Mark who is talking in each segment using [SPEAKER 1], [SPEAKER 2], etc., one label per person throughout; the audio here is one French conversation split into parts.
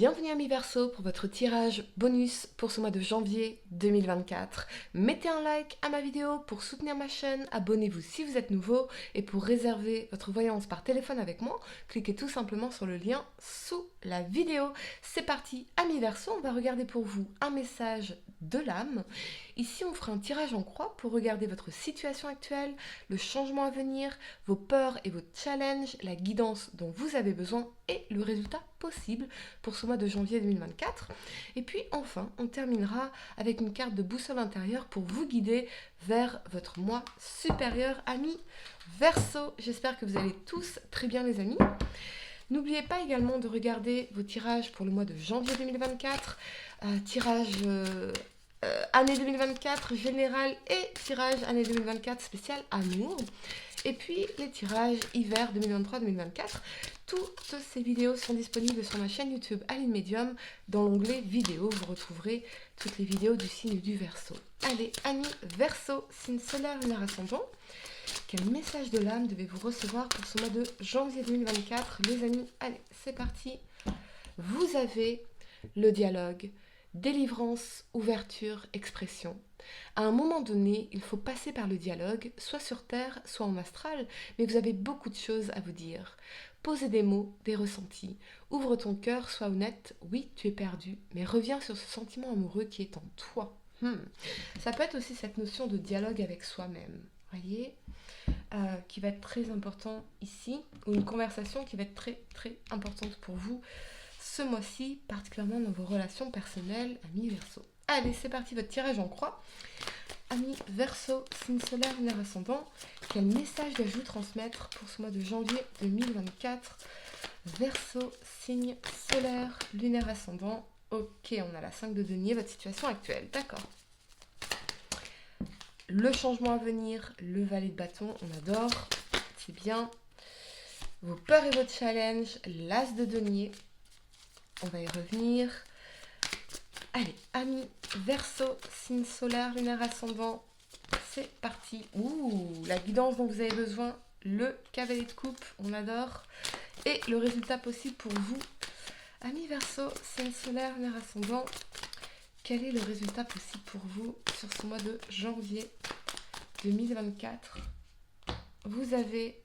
[SPEAKER 1] Bienvenue amis Verseau pour votre tirage bonus pour ce mois de janvier 2024. Mettez un like à ma vidéo pour soutenir ma chaîne, abonnez-vous si vous êtes nouveau et pour réserver votre voyance par téléphone avec moi, cliquez tout simplement sur le lien sous la vidéo. C'est parti amis Verseau, on va regarder pour vous un message de l'âme. Ici on fera un tirage en croix pour regarder votre situation actuelle, le changement à venir, vos peurs et vos challenges, la guidance dont vous avez besoin et le résultat possible pour ce mois de janvier 2024. Et puis enfin, on terminera avec une carte de boussole intérieure pour vous guider vers votre moi supérieur, amis Verseau. J'espère que vous allez tous très bien les amis. N'oubliez pas également de regarder vos tirages pour le mois de janvier 2024, tirage année 2024 général et tirage année 2024 spécial amour. Et puis les tirages hiver 2023-2024. Toutes ces vidéos sont disponibles sur ma chaîne YouTube Aline Medium. Dans l'onglet vidéo, vous retrouverez toutes les vidéos du signe du Verseau. Allez, amis Verseau, signe solaire, lunaire ascendant. Quel message de l'âme devez-vous recevoir pour ce mois de janvier 2024, les amis? Allez, c'est parti. Vous avez le dialogue, délivrance, ouverture, expression. À un moment donné, il faut passer par le dialogue, soit sur Terre, soit en astral, mais vous avez beaucoup de choses à vous dire. Posez des mots, des ressentis. Ouvre ton cœur, sois honnête. Oui, tu es perdu, mais reviens sur ce sentiment amoureux qui est en toi. Ça peut être aussi cette notion de dialogue avec soi-même, voyez, qui va être très important ici, ou une conversation qui va être très très importante pour vous ce mois-ci, particulièrement dans vos relations personnelles, amis Verseau. Allez, c'est parti, votre tirage en croix. Amis Verseau, signe solaire, lunaire ascendant, quel message dois-je vous transmettre pour ce mois de janvier 2024? Verseau, signe solaire, lunaire ascendant. Ok, on a la 5 de denier, votre situation actuelle, d'accord. Le changement à venir, le valet de bâton, on adore, c'est bien. Vos peurs et vos challenges, l'as de denier, on va y revenir. Allez, amis Verseau, signe solaire, lunaire ascendant, c'est parti. Ouh, la guidance dont vous avez besoin, le cavalier de coupe, on adore. Et le résultat possible pour vous, amis Verseau, signe solaire, lunaire ascendant, quel est le résultat possible pour vous sur ce mois de janvier 2024? Vous avez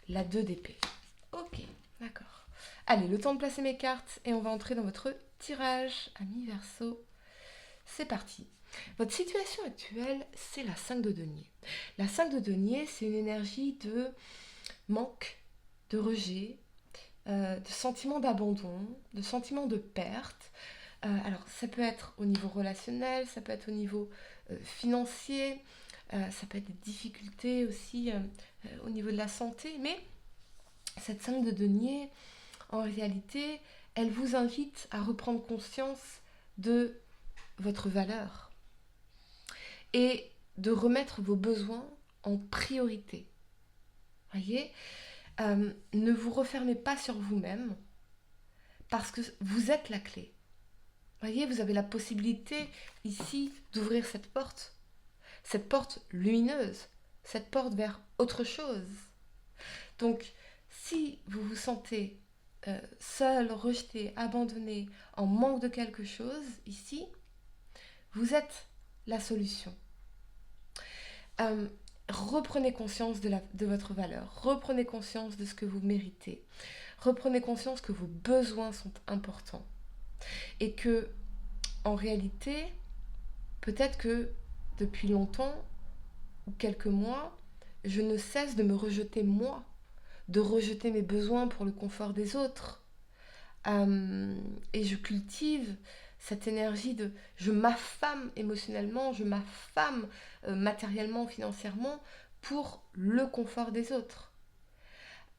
[SPEAKER 1] la 2 d'épée. Ok, d'accord. Allez, le temps de placer mes cartes et on va entrer dans votre tirage, amis Verseau. C'est parti. Votre situation actuelle, c'est la 5 de denier. La 5 de denier, c'est une énergie de manque, de rejet, de sentiment d'abandon, de sentiment de perte. Alors, ça peut être au niveau relationnel, ça peut être au niveau financier, ça peut être des difficultés aussi au niveau de la santé, mais cette 5 de denier, en réalité, elle vous invite à reprendre conscience de votre valeur et de remettre vos besoins en priorité. Voyez, ne vous refermez pas sur vous-même parce que vous êtes la clé. Voyez, vous avez la possibilité ici d'ouvrir cette porte lumineuse, cette porte vers autre chose. Donc, si vous vous sentez seul, rejeté, abandonné, en manque de quelque chose, ici, vous êtes la solution. Reprenez conscience de votre valeur, reprenez conscience de ce que vous méritez, reprenez conscience que vos besoins sont importants et que, en réalité, peut-être que depuis longtemps ou quelques mois, je ne cesse de me rejeter moi, de rejeter mes besoins pour le confort des autres. Et je cultive cette énergie de je m'affame émotionnellement, je m'affame matériellement, financièrement pour le confort des autres.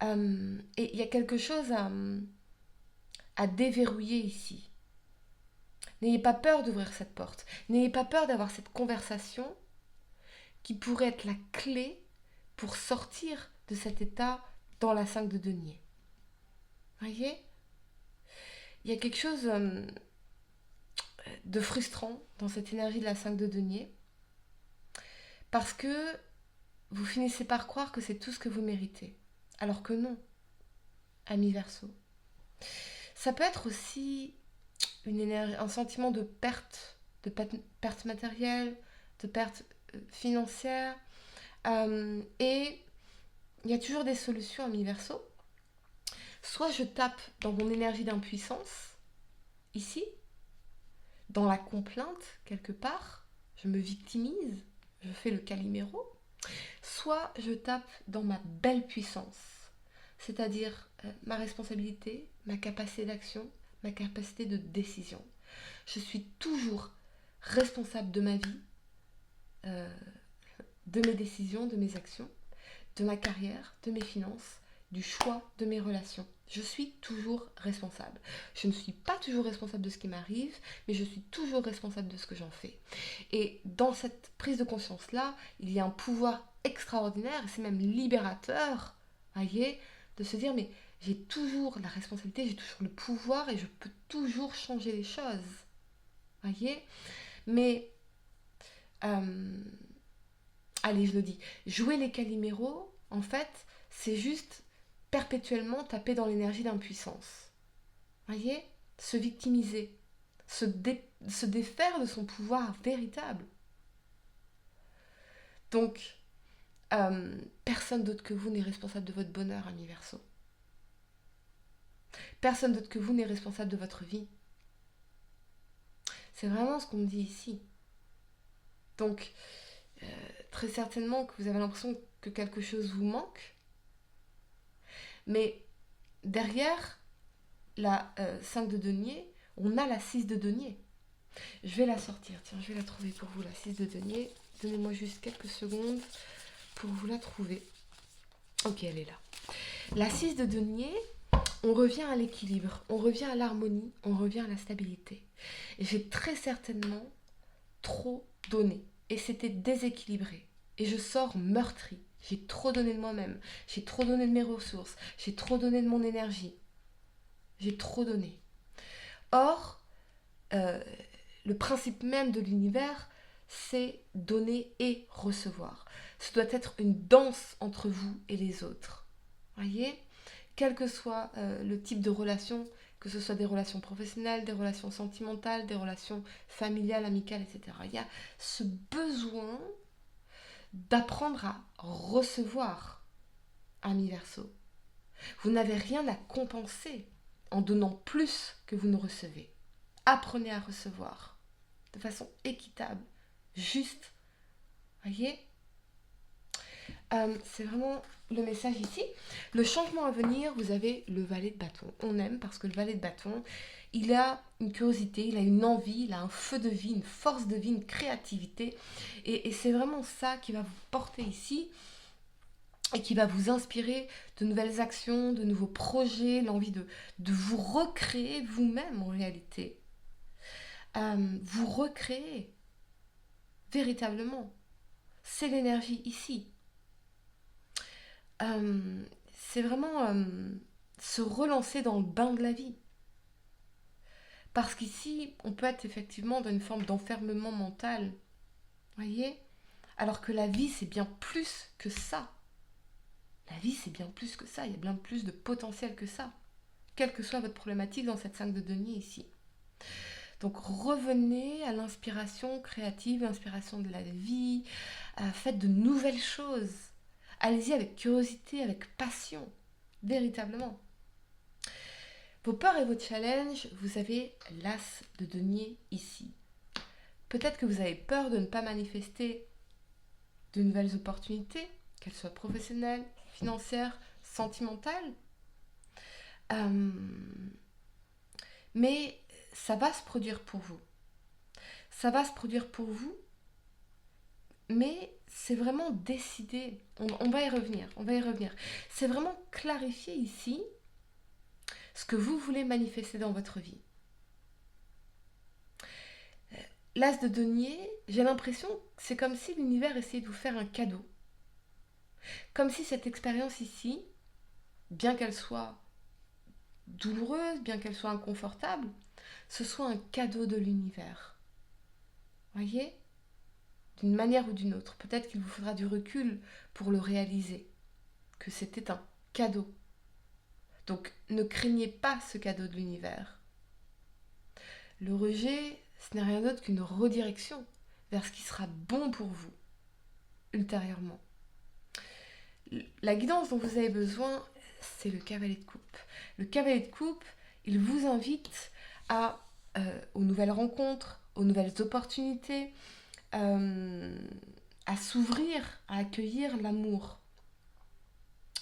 [SPEAKER 1] Et il y a quelque chose à déverrouiller ici. N'ayez pas peur d'ouvrir cette porte. N'ayez pas peur d'avoir cette conversation qui pourrait être la clé pour sortir de cet état dans la 5 de denier. Voyez ? Il y a quelque chose de frustrant dans cette énergie de la 5 de denier parce que vous finissez par croire que c'est tout ce que vous méritez. Alors que non, amis Verseau. Ça peut être aussi une énergie, un sentiment de perte matérielle, de perte financière. Et il y a toujours des solutions à mi-verso. Soit je tape dans mon énergie d'impuissance, ici, dans la complainte, quelque part, je me victimise, je fais le Calimero. Soit je tape dans ma belle puissance, c'est-à-dire ma responsabilité, ma capacité d'action, ma capacité de décision. Je suis toujours responsable de ma vie, euh, de mes décisions, de mes actions, de ma carrière, de mes finances, du choix de mes relations. Je suis toujours responsable. Je ne suis pas toujours responsable de ce qui m'arrive, mais je suis toujours responsable de ce que j'en fais. Et dans cette prise de conscience-là, il y a un pouvoir extraordinaire, et c'est même libérateur, voyez, de se dire, mais j'ai toujours la responsabilité, j'ai toujours le pouvoir, et je peux toujours changer les choses, voyez. Mais, allez, je le dis, jouer les caliméros, en fait, c'est juste perpétuellement taper dans l'énergie d'impuissance. Voyez, se victimiser, se défaire de son pouvoir véritable. Donc, personne d'autre que vous n'est responsable de votre bonheur, ami Verseau. Personne d'autre que vous n'est responsable de votre vie. C'est vraiment ce qu'on me dit ici. Donc, très certainement que vous avez l'impression que quelque chose vous manque, mais derrière la 5 de denier, on a la 6 de denier. Je vais la sortir, tiens, je vais la trouver pour vous, la 6 de denier. Donnez-moi juste quelques secondes pour vous la trouver. Ok, elle est là. La 6 de denier, on revient à l'équilibre, on revient à l'harmonie, on revient à la stabilité. Et j'ai très certainement trop donné. Et c'était déséquilibré. Et je sors meurtrie. J'ai trop donné de moi-même. J'ai trop donné de mes ressources. J'ai trop donné de mon énergie. J'ai trop donné. Or, le principe même de l'univers, c'est donner et recevoir. Ce doit être une danse entre vous et les autres. Voyez ? Quel que soit le type de relation, que ce soit des relations professionnelles, des relations sentimentales, des relations familiales, amicales, etc. Il y a ce besoin d'apprendre à recevoir, ami Verseau. Vous n'avez rien à compenser en donnant plus que vous ne recevez. Apprenez à recevoir de façon équitable, juste. Voyez ? C'est vraiment le message ici. Le changement à venir, vous avez le valet de bâton. On aime parce que le valet de bâton, il a une curiosité, il a une envie, il a un feu de vie, une force de vie, une créativité. Et c'est vraiment ça qui va vous porter ici et qui va vous inspirer de nouvelles actions, de nouveaux projets, l'envie de vous recréer vous-même en réalité. Vous recréer véritablement. C'est l'énergie ici. C'est vraiment se relancer dans le bain de la vie. Parce qu'ici, on peut être effectivement dans une forme d'enfermement mental. Voyez ? Alors que la vie, c'est bien plus que ça. La vie, c'est bien plus que ça. Il y a bien plus de potentiel que ça. Quelle que soit votre problématique dans cette 5 de denier ici. Donc revenez à l'inspiration créative, l'inspiration de la vie. Faites de nouvelles choses. Allez-y avec curiosité, avec passion. Véritablement. Vos peurs et vos challenges, vous avez l'as de denier ici. Peut-être que vous avez peur de ne pas manifester de nouvelles opportunités, qu'elles soient professionnelles, financières, sentimentales. Mais ça va se produire pour vous. Ça va se produire pour vous, mais c'est vraiment décidé. On va y revenir, on va y revenir. C'est vraiment clarifier ici ce que vous voulez manifester dans votre vie. L'as de denier, j'ai l'impression que c'est comme si l'univers essayait de vous faire un cadeau. Comme si cette expérience ici, bien qu'elle soit douloureuse, bien qu'elle soit inconfortable, ce soit un cadeau de l'univers. Voyez ? D'une manière ou d'une autre. Peut-être qu'il vous faudra du recul pour le réaliser. Que c'était un cadeau. Donc ne craignez pas ce cadeau de l'univers. Le rejet, ce n'est rien d'autre qu'une redirection vers ce qui sera bon pour vous ultérieurement. La guidance dont vous avez besoin, c'est le cavalier de coupe. Le cavalier de coupe, il vous invite aux nouvelles rencontres, aux nouvelles opportunités, à s'ouvrir, à accueillir l'amour,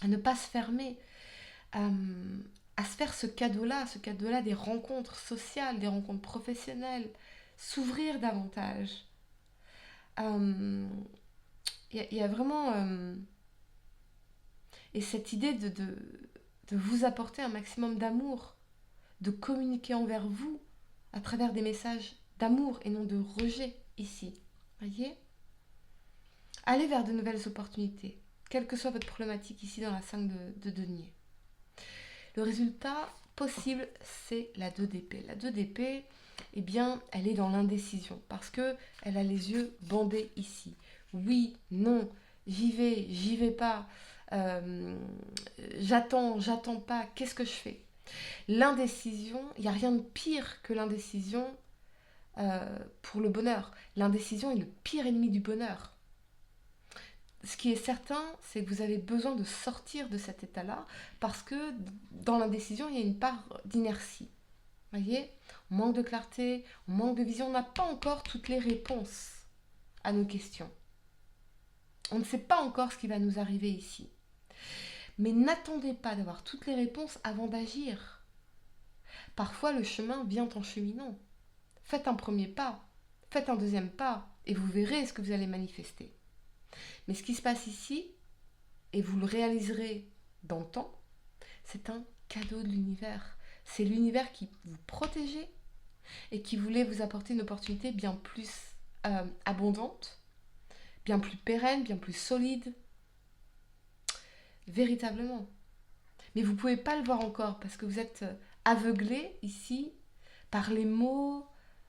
[SPEAKER 1] à ne pas se fermer, à se faire ce cadeau-là des rencontres sociales, des rencontres professionnelles, s'ouvrir davantage. Il y a vraiment... et cette idée de vous apporter un maximum d'amour, de communiquer envers vous à travers des messages d'amour et non de rejet ici. Voyez ? Allez vers de nouvelles opportunités, quelle que soit votre problématique ici dans la 5 de denier. Le résultat possible, c'est la 2 d'épée. La 2 d'épée, eh bien, elle est dans l'indécision parce qu'elle a les yeux bandés ici. Oui, non, j'y vais pas, j'attends pas, qu'est-ce que je fais ? L'indécision, il n'y a rien de pire que l'indécision pour le bonheur. L'indécision est le pire ennemi du bonheur. Ce qui est certain, c'est que vous avez besoin de sortir de cet état-là parce que dans l'indécision, il y a une part d'inertie. Voyez ? On manque de clarté, on manque de vision, on n'a pas encore toutes les réponses à nos questions. On ne sait pas encore ce qui va nous arriver ici. Mais n'attendez pas d'avoir toutes les réponses avant d'agir. Parfois, le chemin vient en cheminant. Faites un premier pas, faites un deuxième pas, et vous verrez ce que vous allez manifester. Mais ce qui se passe ici, et vous le réaliserez dans le temps, c'est un cadeau de l'univers. C'est l'univers qui vous protégeait et qui voulait vous apporter une opportunité bien plus abondante, bien plus pérenne, bien plus solide. Véritablement. Mais vous ne pouvez pas le voir encore parce que vous êtes aveuglé ici par les mots,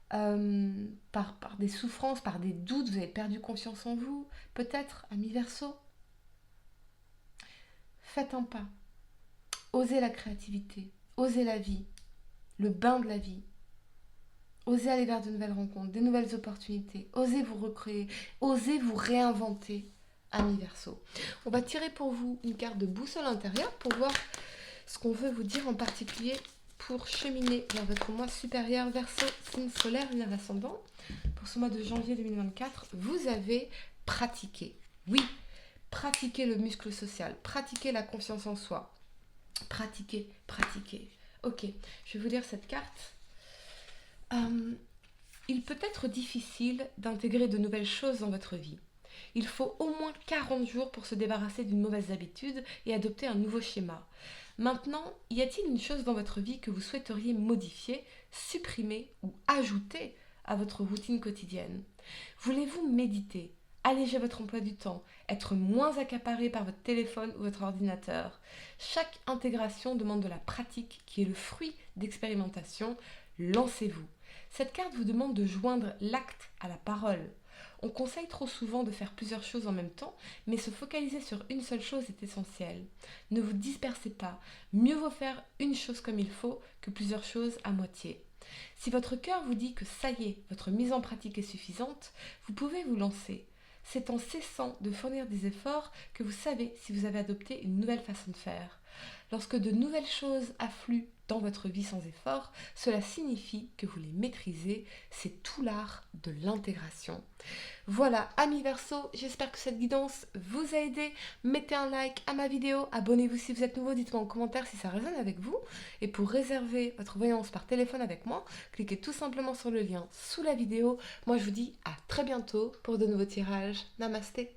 [SPEAKER 1] par des souffrances, par des doutes, vous avez perdu confiance en vous, peut-être, ami Verseau. Faites un pas. Osez la créativité, osez la vie, le bain de la vie. Osez aller vers de nouvelles rencontres, des nouvelles opportunités. Osez vous recréer, osez vous réinventer, ami Verseau. On va tirer pour vous une carte de boussole intérieure pour voir ce qu'on veut vous dire en particulier pour cheminer vers votre mois supérieur Verseau, signe solaire, lunaire ascendant. Pour ce mois de janvier 2024, vous avez pratiqué. Oui, pratiquez le muscle social, pratiquez la confiance en soi. Pratiquez. Ok, je vais vous lire cette carte. Il peut être difficile d'intégrer de nouvelles choses dans votre vie. Il faut au moins 40 jours pour se débarrasser d'une mauvaise habitude et adopter un nouveau schéma. Maintenant, y a-t-il une chose dans votre vie que vous souhaiteriez modifier, supprimer ou ajouter à votre routine quotidienne ? Voulez-vous méditer, alléger votre emploi du temps, être moins accaparé par votre téléphone ou votre ordinateur ? Chaque intégration demande de la pratique qui est le fruit d'expérimentation. Lancez-vous. Cette carte vous demande de joindre l'acte à la parole. On conseille trop souvent de faire plusieurs choses en même temps, mais se focaliser sur une seule chose est essentiel. Ne vous dispersez pas. Mieux vaut faire une chose comme il faut que plusieurs choses à moitié. Si votre cœur vous dit que ça y est, votre mise en pratique est suffisante, vous pouvez vous lancer. C'est en cessant de fournir des efforts que vous savez si vous avez adopté une nouvelle façon de faire. Lorsque de nouvelles choses affluent dans votre vie sans effort, cela signifie que vous les maîtrisez. C'est tout l'art de l'intégration. Voilà, amis Verseau, j'espère que cette guidance vous a aidé. Mettez un like à ma vidéo, abonnez-vous si vous êtes nouveau, dites-moi en commentaire si ça résonne avec vous. Et pour réserver votre voyance par téléphone avec moi, cliquez tout simplement sur le lien sous la vidéo. Moi, je vous dis à très bientôt pour de nouveaux tirages. Namasté.